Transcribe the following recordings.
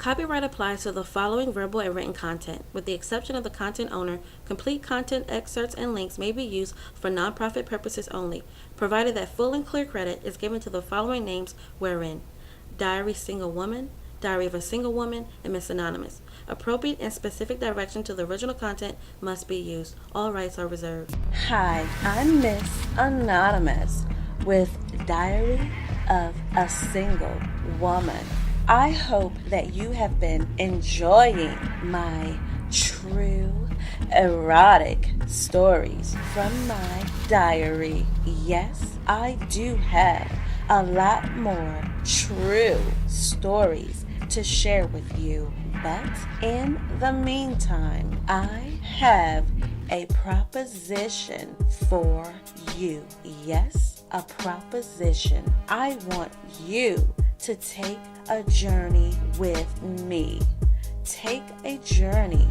Copyright applies to the following verbal and written content. With the exception of the content owner, complete content excerpts and links may be used for nonprofit purposes only, provided that full and clear credit is given to the following names wherein: Diary Single Woman, Diary of a Single Woman, and Miss Anonymous. Appropriate and specific direction to the original content must be used. All rights are reserved. Hi, I'm Miss Anonymous with Diary of a Single Woman. I hope that you have been enjoying my true erotic stories from my diary. Yes, I do have a lot more true stories to share with you. But in the meantime, I have a proposition for you. Yes, a proposition. I want you to take a journey with me. Take a journey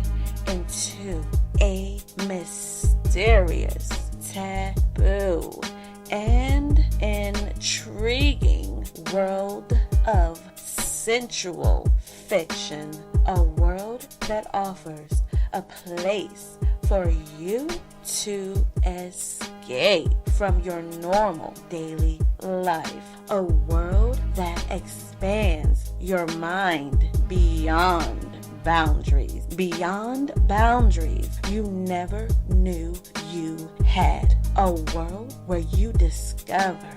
into a mysterious, taboo, and intriguing world of sensual fiction. A world that offers a place for you to escape from your normal daily life. A world that expands your mind beyond boundaries. Beyond boundaries you never knew you had. A world where you discover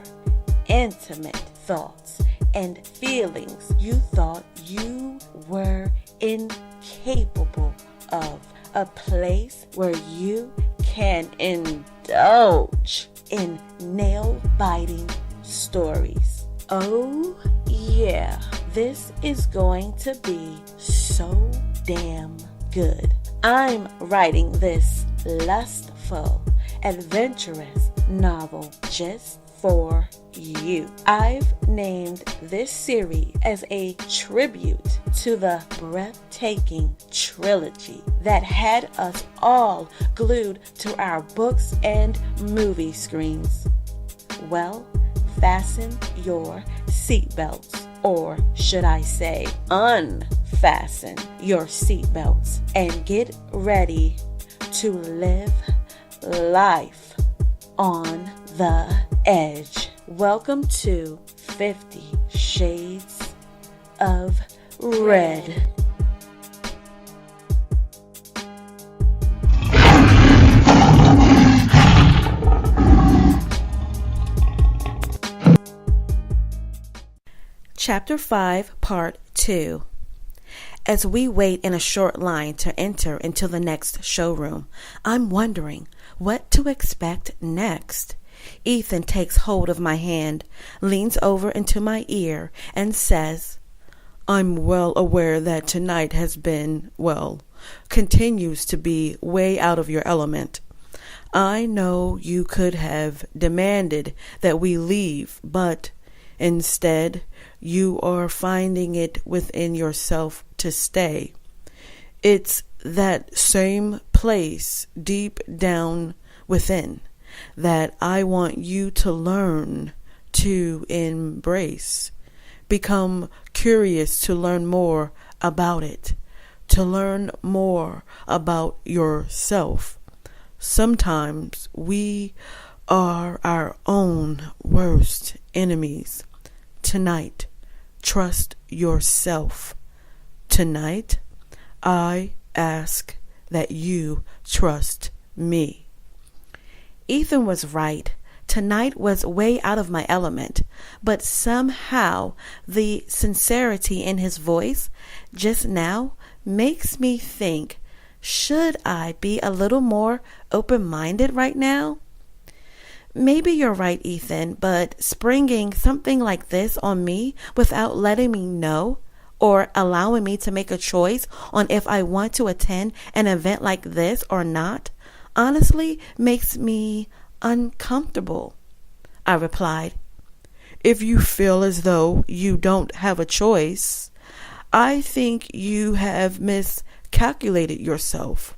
intimate thoughts and feelings you thought you were incapable of. A place where you can indulge in nail-biting stories. Oh yeah, this is going to be so damn good. I'm writing this lustful, adventurous novel just for you. I've named this series as a tribute to the breathtaking trilogy that had us all glued to our books and movie screens. Well, fasten your seatbelts, or should I say unfasten your seatbelts, and get ready to live life on the edge. Welcome to 50 Shades of Red. Chapter 5, Part 2. As we wait in a short line to enter into the next showroom, I'm wondering what to expect next. Ethan takes hold of my hand, leans over into my ear, and says, "I'm well aware that tonight has been, continues to be way out of your element. I know you could have demanded that we leave, but instead, you are finding it within yourself to stay. It's that same place deep down within that I want you to learn to embrace. Become curious to learn more about it, to learn more about yourself. Sometimes we are our own worst enemies. Tonight, trust yourself. Tonight, I ask that you trust me." Ethan was right. Tonight was way out of my element, but somehow the sincerity in his voice just now makes me think, should I be a little more open-minded right now? Maybe you're right, Ethan, but springing something like this on me without letting me know or allowing me to make a choice on if I want to attend an event like this or not honestly makes me uncomfortable, I replied. If you feel as though you don't have a choice, I think you have miscalculated yourself.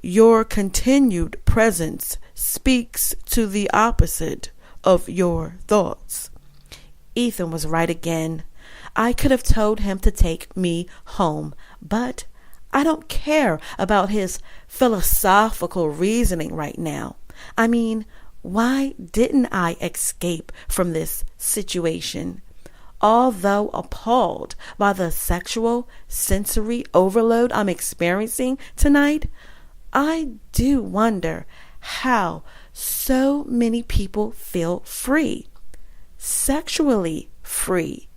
Your continued presence speaks to the opposite of your thoughts. Ethan was right again. I could have told him to take me home, but I don't care about his philosophical reasoning right now. I mean, why didn't I escape from this situation? Although appalled by the sexual sensory overload I'm experiencing tonight, I do wonder how so many people feel free, sexually free,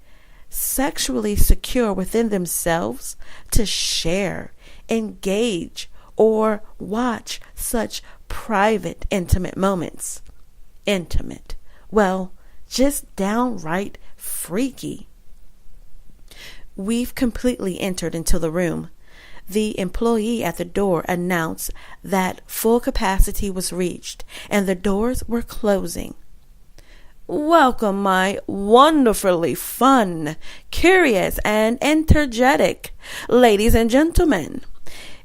sexually secure within themselves to share, engage, or watch such private, intimate moments. Intimate. Well, just downright freaky. We've completely entered into the room. The employee at the door announced that full capacity was reached and the doors were closing. Welcome, my wonderfully fun, curious, and energetic ladies and gentlemen.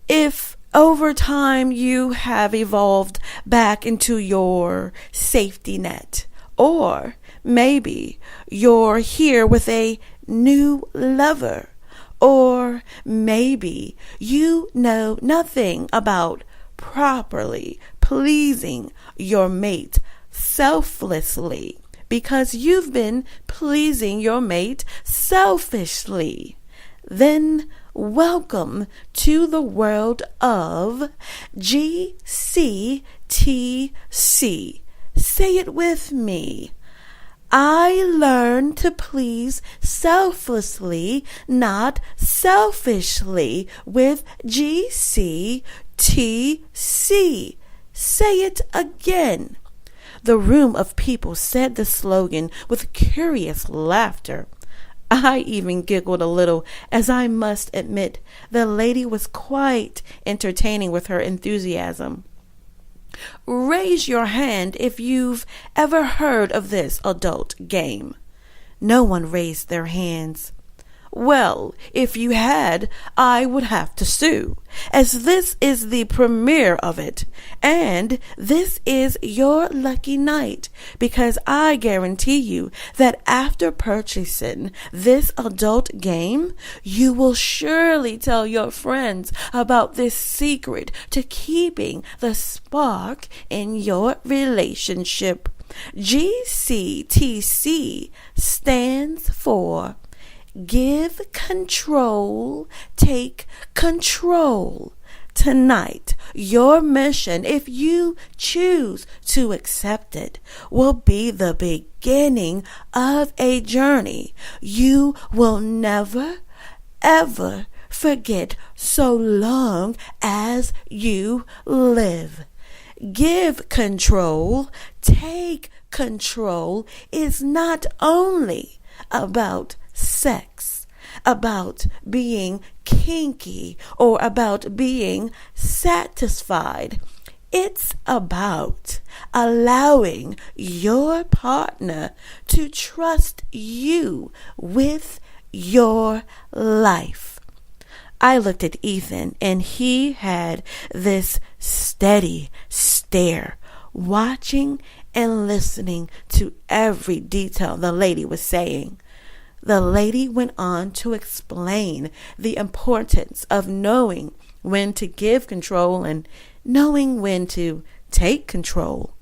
If over time you have evolved back into your safety net, or maybe you're here with a new lover, or maybe you know nothing about properly pleasing your mate selflessly because you've been pleasing your mate selfishly, then welcome to the world of GCTC. Say it with me. I learned to please selflessly, not selfishly, with GCTC. Say it again. The room of people said the slogan with curious laughter. I even giggled a little, as I must admit the lady was quite entertaining with her enthusiasm. Raise your hand if you've ever heard of this adult game. No one raised their hands. Well, if you had, I would have to sue, as this is the premiere of it, and this is your lucky night, because I guarantee you that after purchasing this adult game, you will surely tell your friends about this secret to keeping the spark in your relationship. GCTC stands for Give Control, Take Control. Tonight, your mission, if you choose to accept it, will be the beginning of a journey you will never, ever forget so long as you live. Give control, take control is not only about sex, about being kinky, or about being satisfied. It's about allowing your partner to trust you with your life. I looked at Ethan, and he had this steady stare, watching and listening to every detail the lady was saying. The lady went on to explain the importance of knowing when to give control and knowing when to take control.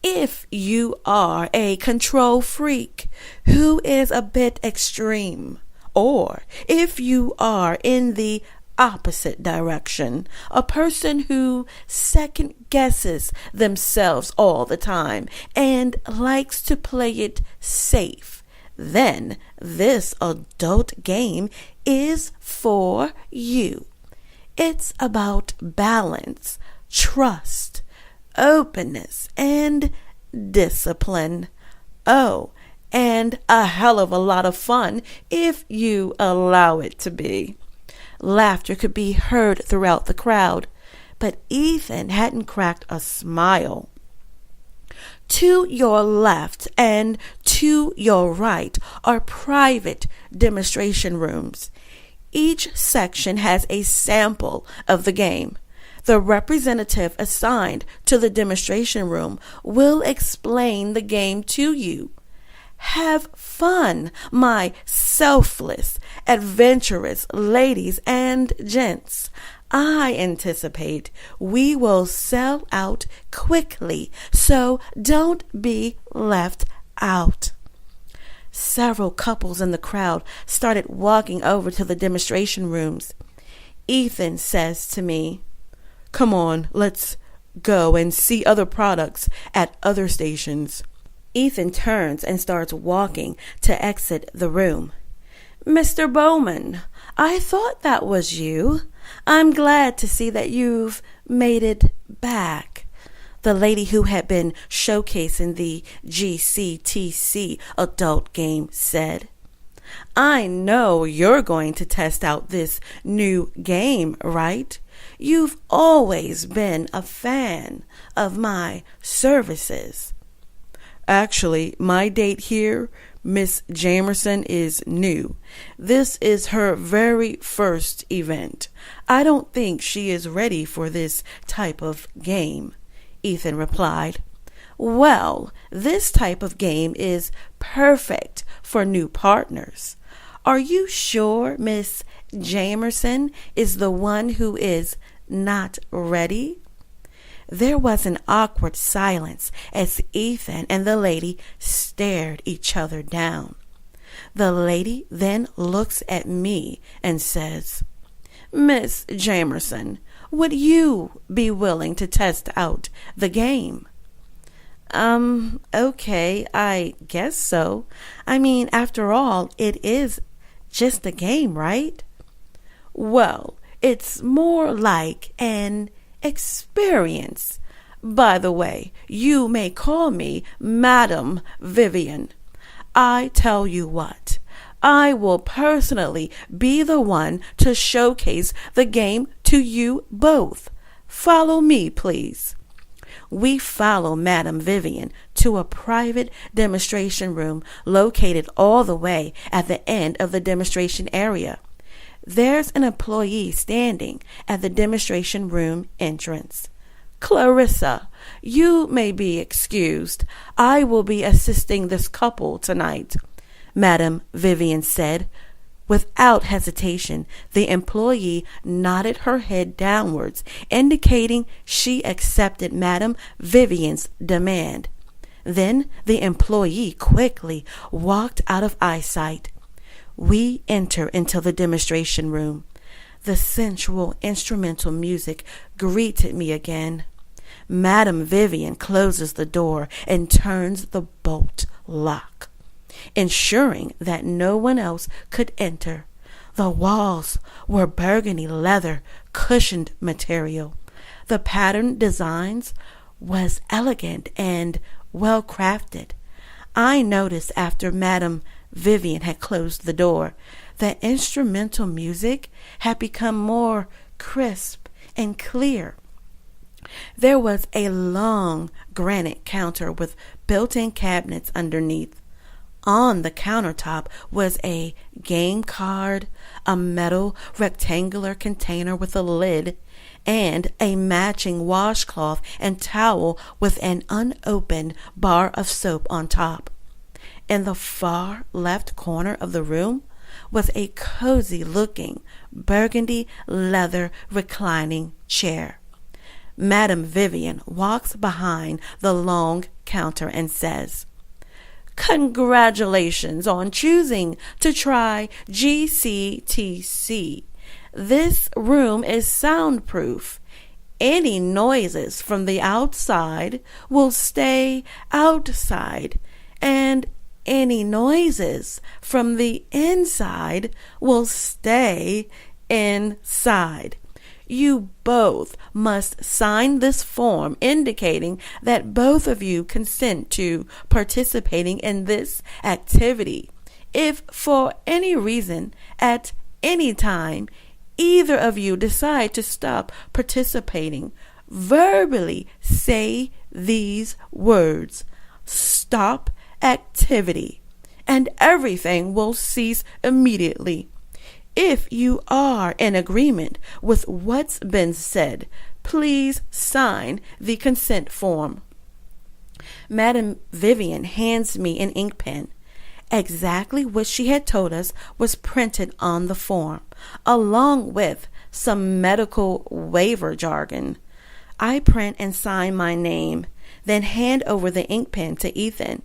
If you are a control freak who is a bit extreme, or if you are in the opposite direction, a person who second guesses themselves all the time and likes to play it safe, then this adult game is for you. It's about balance, trust, openness, and discipline. Oh, and a hell of a lot of fun if you allow it to be. Laughter could be heard throughout the crowd, but Ethan hadn't cracked a smile. To your left and to your right are private demonstration rooms. Each section has a sample of the game. The representative assigned to the demonstration room will explain the game to you. Have fun, my selfless, adventurous ladies and gents. I anticipate we will sell out quickly, so don't be left out. Several couples in the crowd started walking over to the demonstration rooms. Ethan says to me, "Come on, let's go and see other products at other stations." Ethan turns and starts walking to exit the room. "Mr. Bowman, I thought that was you. I'm glad to see that you've made it back," the lady who had been showcasing the GCTC adult game said. "I know you're going to test out this new game, right? You've always been a fan of my services." "Actually, my date here, Miss Jamerson, is new. This is her very first event. I don't think she is ready for this type of game," Ethan replied. "Well, this type of game is perfect for new partners. Are you sure Miss Jamerson is the one who is not ready?" There was an awkward silence as Ethan and the lady stared each other down. The lady then looks at me and says, "Miss Jamerson, would you be willing to test out the game?" Okay, I guess so. I mean, after all, it is just a game, right?" "Well, it's more like an experience. By the way, you may call me Madam Vivian. I tell you what, I will personally be the one to showcase the game to you both. Follow me, please." We follow Madam Vivian to a private demonstration room located all the way at the end of the demonstration area. There's an employee standing at the demonstration room entrance. "Clarissa, you may be excused. I will be assisting this couple tonight," Madam Vivian said. Without hesitation, the employee nodded her head downwards, indicating she accepted Madam Vivian's demand. Then the employee quickly walked out of eyesight. We enter into the demonstration room. The sensual instrumental music greeted me again. Madam Vivian closes the door and turns the bolt lock, ensuring that no one else could enter. The walls were burgundy leather cushioned material. The pattern designs was elegant and well crafted. I noticed after Madam Vivian had closed the door that instrumental music had become more crisp and clear. There was a long granite counter with built-in cabinets underneath. On the countertop was a game card, a metal rectangular container with a lid, and a matching washcloth and towel with an unopened bar of soap on top. In the far left corner of the room was a cozy-looking burgundy leather reclining chair. Madam Vivian walks behind the long counter and says, "Congratulations on choosing to try GCTC. This room is soundproof. Any noises from the outside will stay outside, and any noises from the inside will stay inside. You both must sign this form indicating that both of you consent to participating in this activity. If for any reason, at any time, either of you decide to stop participating, verbally say these words: 'Stop activity,' and everything will cease immediately. If you are in agreement with what's been said, please sign the consent form." Madam Vivian hands me an ink pen. Exactly what she had told us was printed on the form, along with some medical waiver jargon. I print and sign my name, then hand over the ink pen to Ethan.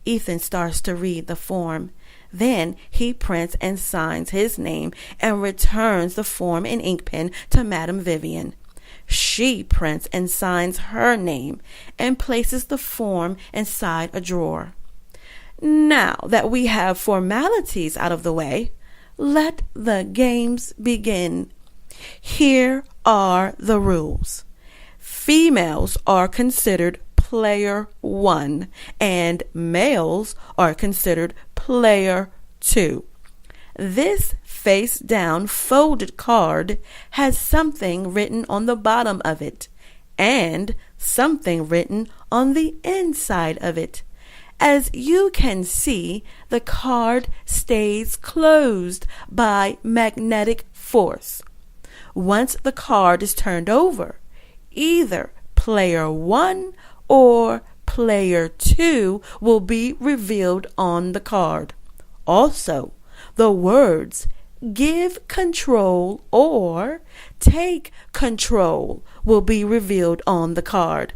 Ethan starts to read the form. Then he prints and signs his name and returns the form and ink pen to Madam Vivian. She prints and signs her name and places the form inside a drawer. Now that we have formalities out of the way, let the games begin. Here are the rules. Females are considered player 1 and males are considered player 2. This face down folded card has something written on the bottom of it and something written on the inside of it. As you can see, the card stays closed by magnetic force. Once the card is turned over, either player 1 or player 2 will be revealed on the card. Also, the words give control or take control will be revealed on the card.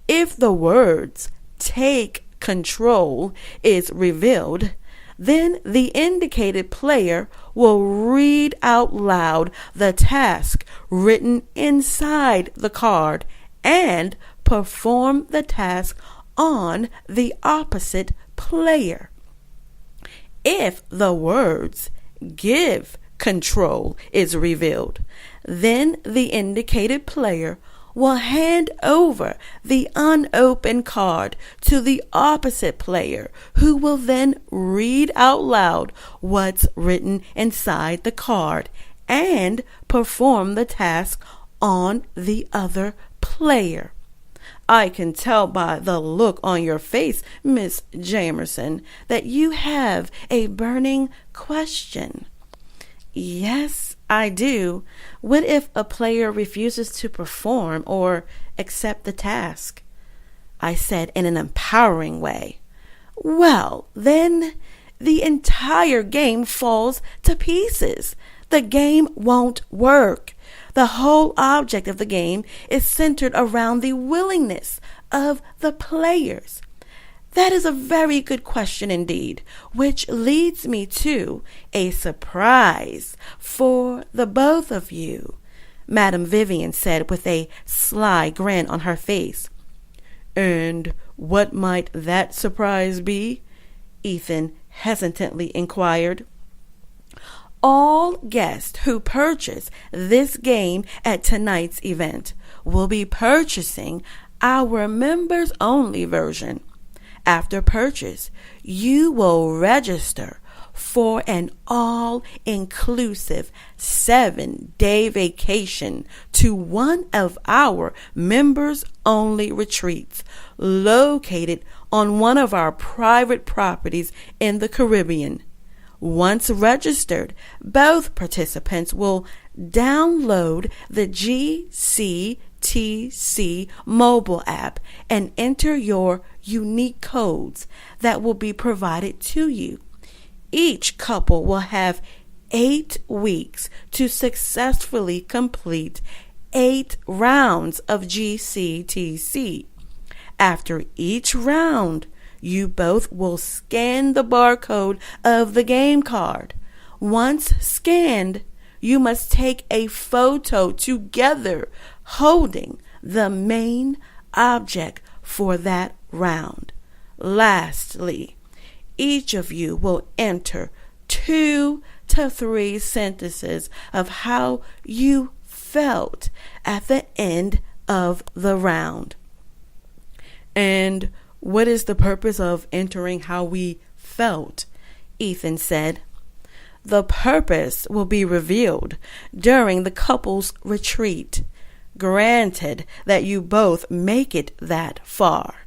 If the words take control is revealed, then the indicated player will read out loud the task written inside the card and perform the task on the opposite player. If the words give control is revealed, then the indicated player will hand over the unopened card to the opposite player, who will then read out loud what's written inside the card and perform the task on the other player. I can tell by the look on your face, Miss Jamerson, that you have a burning question. Yes, I do. What if a player refuses to perform or accept the task? I said in an empowering way. Well, then the entire game falls to pieces. The game won't work. The whole object of the game is centered around the willingness of the players. That is a very good question indeed, which leads me to a surprise for the both of you, Madam Vivian said with a sly grin on her face. And what might that surprise be? Ethan hesitantly inquired. All guests who purchase this game at tonight's event will be purchasing our members-only version. After purchase, you will register for an all-inclusive 7-day vacation to one of our members-only retreats located on one of our private properties in the Caribbean. Once registered, both participants will download the GCTC mobile app and enter your unique codes that will be provided to you. Each couple will have 8 weeks to successfully complete 8 rounds of GCTC. After each round, you both will scan the barcode of the game card. Once scanned, you must take a photo together holding the main object for that round. Lastly, each of you will enter 2 to 3 sentences of how you felt at the end of the round. And what is the purpose of entering how we felt? Ethan said. The purpose will be revealed during the couple's retreat, granted that you both make it that far,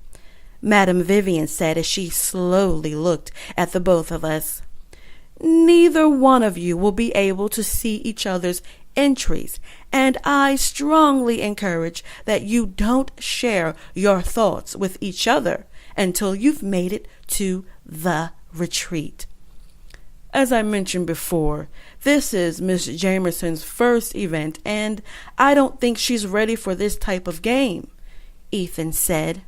Madam Vivian said as she slowly looked at the both of us. Neither one of you will be able to see each other's entries, and I strongly encourage that you don't share your thoughts with each other until you've made it to the retreat. As I mentioned before, this is Miss Jamerson's first event, and I don't think she's ready for this type of game, Ethan said.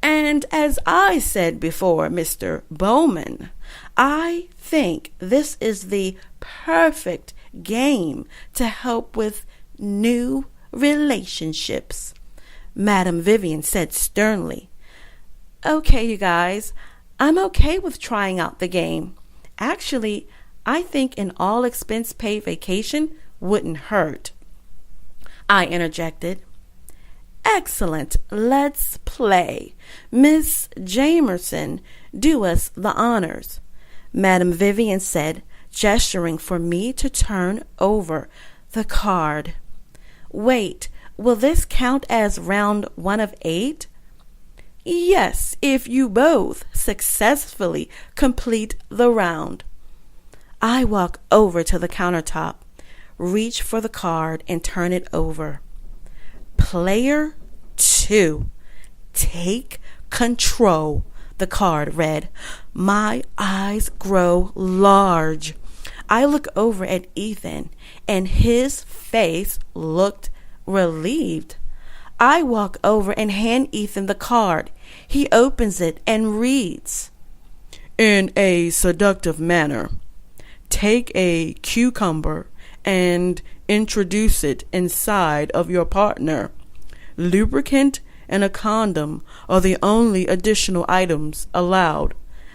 And as I said before, Mr. Bowman, I think this is the perfect game to help with new relationships, Madam Vivian said sternly. Okay, you guys, I'm okay with trying out the game. Actually, I think an all-expense-paid vacation wouldn't hurt, I interjected. Excellent. Let's play. Miss Jamerson, do us the honors, Madam Vivian said, gesturing for me to turn over the card. Wait, will this count as round 1 of 8? Yes, if you both successfully complete the round. I walk over to the countertop, reach for the card, and turn it over. Player 2, take control, the card read. My eyes grow large. I look over at Ethan, and his face looked relieved. I walk over and hand Ethan the card. He opens it and reads, in a seductive manner, take a cucumber and introduce it inside of your partner. Lubricant and a condom are the only additional items allowed.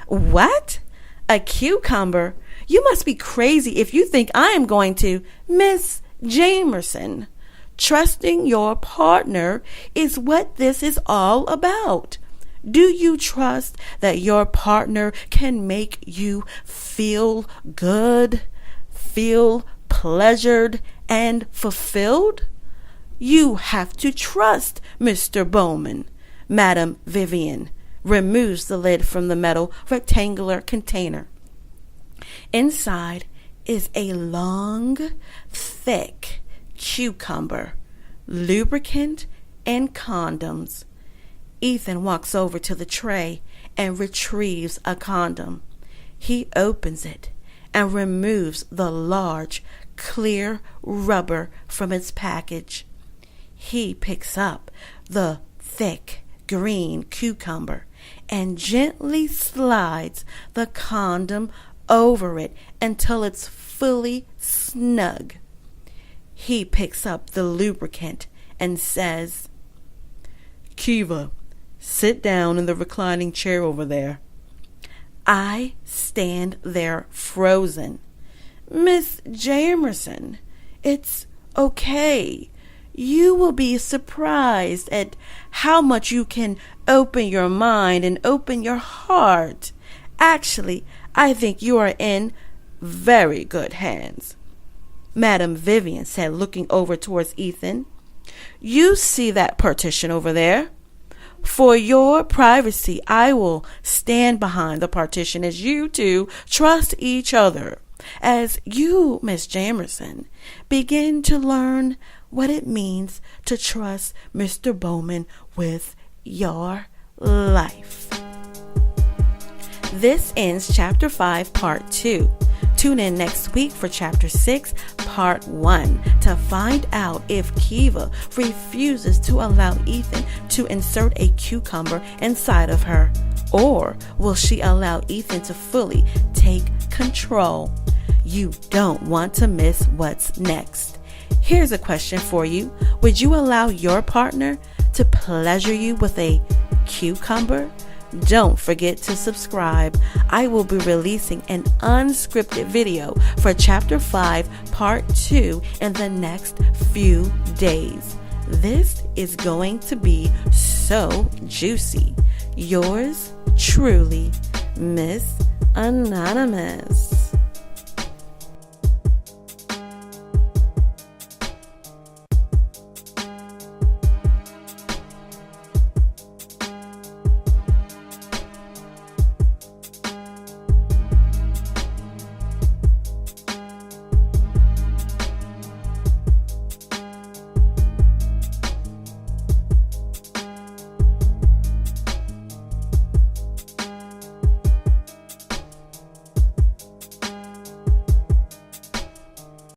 What? A cucumber? You must be crazy if you think I am going to. Miss Jamerson, trusting your partner is what this is all about. Do you trust that your partner can make you feel good, feel pleasured, and fulfilled? You have to trust Mr. Bowman. Madam Vivian removes the lid from the metal rectangular container. Inside is a long, thick cucumber, lubricant, and condoms. Ethan walks over to the tray and retrieves a condom. He opens it and removes the large, clear rubber from its package. He picks up the thick green cucumber and gently slides the condom over it until it's fully snug. He picks up the lubricant and says, Keeva, sit down in the reclining chair over there. I stand there frozen. Miss Jamerson, it's okay. You will be surprised at how much you can open your mind and open your heart. Actually, I think you are in very good hands, Madam Vivian said, looking over towards Ethan. You see that partition over there? For your privacy, I will stand behind the partition as you two trust each other. As you, Miss Jamerson, begin to learn what it means to trust Mr. Bowman with your life. This ends Chapter 5, Part 2. Tune in next week for Chapter 6, Part 1 to find out if Keeva refuses to allow Ethan to insert a cucumber inside of her, or will she allow Ethan to fully take control? You don't want to miss what's next. Here's a question for you. Would you allow your partner to pleasure you with a cucumber? Don't forget to subscribe. I will be releasing an unscripted video for Chapter 5, Part 2 in the next few days. This is going to be so juicy. Yours truly, Miss Anonymous.